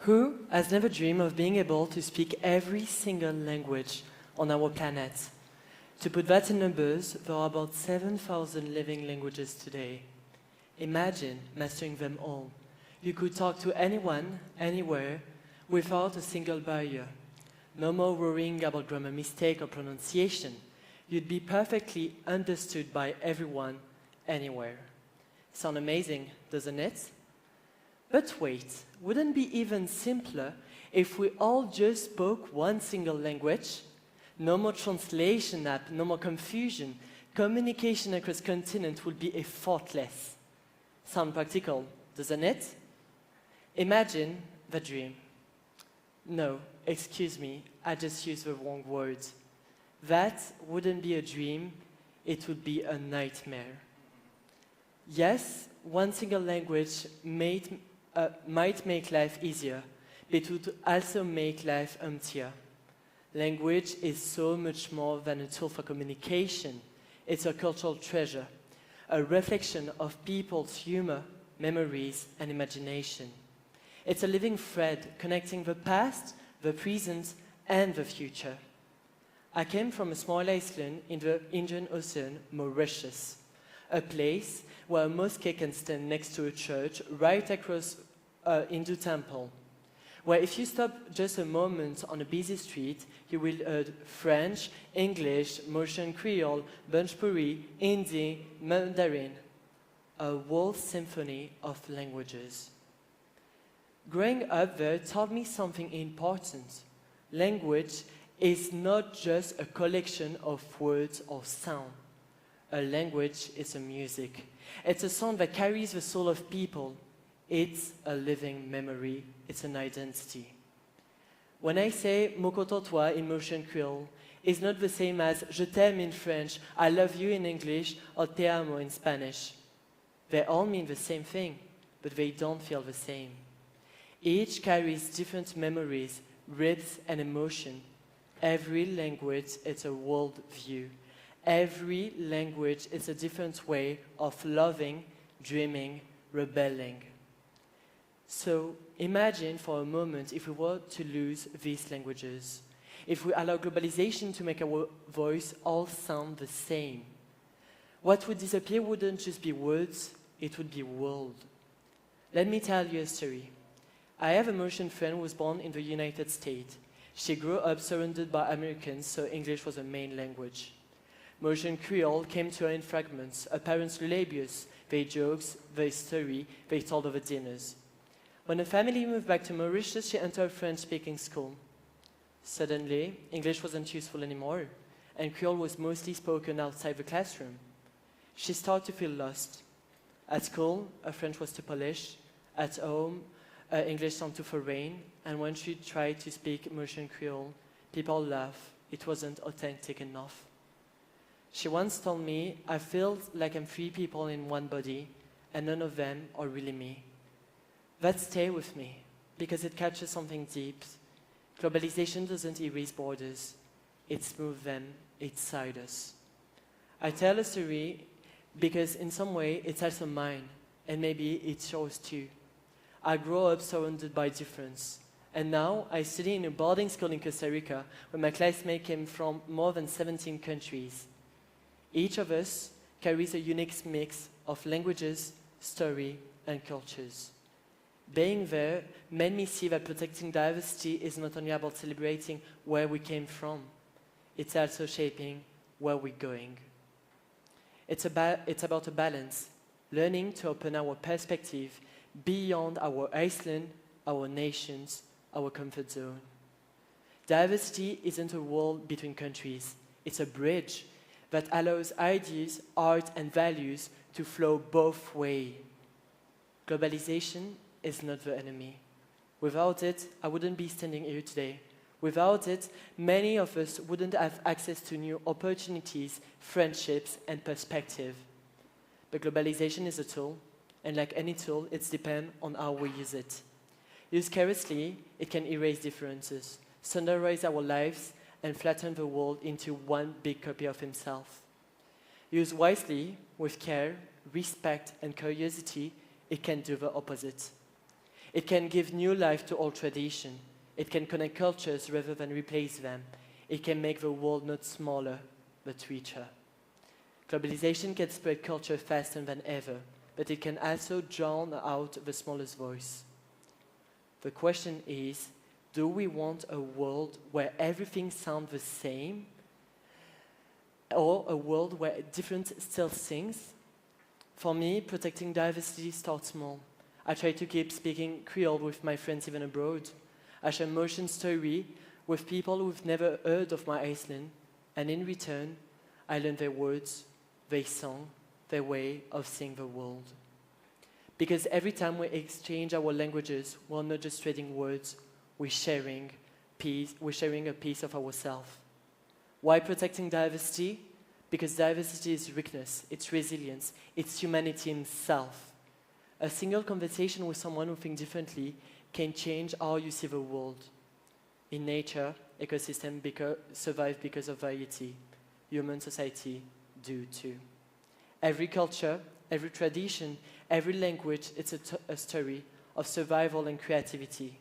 Who has never dreamed of being able to speak every single language on our planet? To put that in numbers, there are about 7,000 living languages today. Imagine mastering them all. You could talk to anyone, anywhere, without a single barrier. No more worrying about grammar mistake or pronunciation. You'd be perfectly understood by everyone, anywhere. Sound amazing, doesn't it? But wait, wouldn't it be even simpler if we all just spoke one single language? No more translation app, no more confusion. Communication across continents would be effortless. Sound practical, doesn't it? Imagine the dream. No, excuse me, I just used the wrong words. That wouldn't be a dream, it would be a nightmare. Yes, one single language might make life easier, but it would also make life emptier. Language is so much more than a tool for communication. It's a cultural treasure, a reflection of people's humor, memories, and imagination. It's a living thread connecting the past, the present, and the future. I came from a small island in the Indian Ocean, Mauritius, a place where a mosque can stand next to a church right across a Hindu temple, where if you stop just a moment on a busy street, you will hear French, English, Mauritian Creole, Bhojpuri, Hindi, Mandarin, a whole symphony of languages. Growing up there taught me something important. Language is not just a collection of words or sound. A language is a music. It's a sound that carries the soul of people. It's a living memory. It's an identity. When I say Mokototoa in Mauritian Creole, it's not the same as Je t'aime in French, I love you in English, or Te amo in Spanish. They all mean the same thing, but they don't feel the same. Each carries different memories, rhythms, and emotion. Every language is a world view. Every language is a different way of loving, dreaming, rebelling. So imagine for a moment if we were to lose these languages, if we allow globalization to make our voice all sound the same. What would disappear wouldn't just be words, it would be world. Let me tell you a story. I have a Mauritian friend who was born in the United States. She grew up surrounded by Americans, so English was her main language. Mauritian Creole came to her in fragments, her parents lullabies, their jokes, their story, they told over dinners. When the family moved back to Mauritius, she entered a French-speaking school. Suddenly, English wasn't useful anymore, and Creole was mostly spoken outside the classroom. She started to feel lost. At school, her French was too polished. At home, her English sounded too foreign, and when she tried to speak Mauritian Creole, people laughed. It wasn't authentic enough. She once told me, I feel like I'm three people in one body, and none of them are really me. That stayed with me, because it captures something deep. Globalization doesn't erase borders. It smooths them inside us. I tell a story because in some way it's also mine, and maybe it's yours too. I grew up surrounded by difference, and now I study in a boarding school in Costa Rica where my classmates came from more than 17 countries. Each of us carries a unique mix of languages, story, and cultures. Being there made me see that protecting diversity is not only about celebrating where we came from, it's also shaping where we're going. It's about a balance, learning to open our perspective beyond our island, our nations, our comfort zone. Diversity isn't a wall between countries, it's a bridge that allows ideas, art, and values to flow both ways. Globalization is not the enemy. Without it, I wouldn't be standing here today. Without it, many of us wouldn't have access to new opportunities, friendships, and perspective. But globalization is a tool, and like any tool, it depends on how we use it. Used carelessly, it can erase differences, standardize our lives, and flatten the world into one big copy of himself. Used wisely, with care, respect, and curiosity, it can do the opposite. It can give new life to old tradition. It can connect cultures rather than replace them. It can make the world not smaller, but richer. Globalization can spread culture faster than ever, but it can also drown out the smallest voice. The question is, do we want a world where everything sounds the same, or a world where difference still sings? For me, protecting diversity starts small. I try to keep speaking Creole with my friends even abroad. I share Mauritian story with people who've never heard of my Iceland, and in return, I learn their words, their song, their way of seeing the world. Because every time we exchange our languages, we're not just trading words, we're sharing a piece of ourselves. Why protecting diversity? Because diversity is richness, it's resilience, it's humanity itself. A single conversation with someone who thinks differently can change how you see the world. In nature, ecosystems survive because of variety. Human society do too. Every culture, every tradition, every language, it's a story of survival and creativity.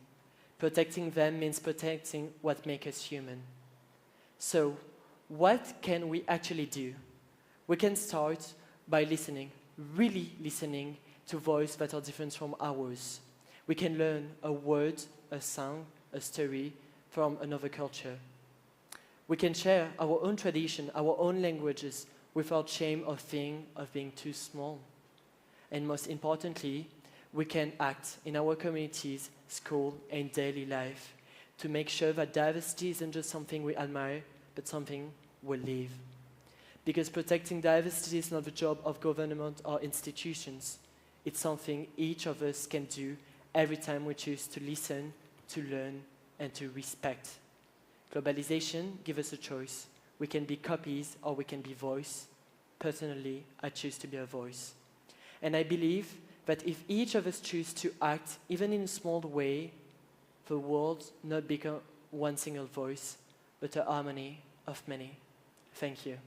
Protecting them means protecting what makes us human. So, what can we actually do? We can start by listening, really listening to voices that are different from ours. We can learn a word, a song, a story from another culture. We can share our own tradition, our own languages, without shame or fear of being too small. And most importantly, we can act in our communities, school, and daily life to make sure that diversity isn't just something we admire, but something we live. Because protecting diversity is not the job of government or institutions. It's something each of us can do every time we choose to listen, to learn, and to respect. Globalization gives us a choice. We can be copies or we can be voice. Personally, I choose to be a voice. And I believe that if each of us choose to act, even in a small way, the world not become one single voice, but a harmony of many. Thank you.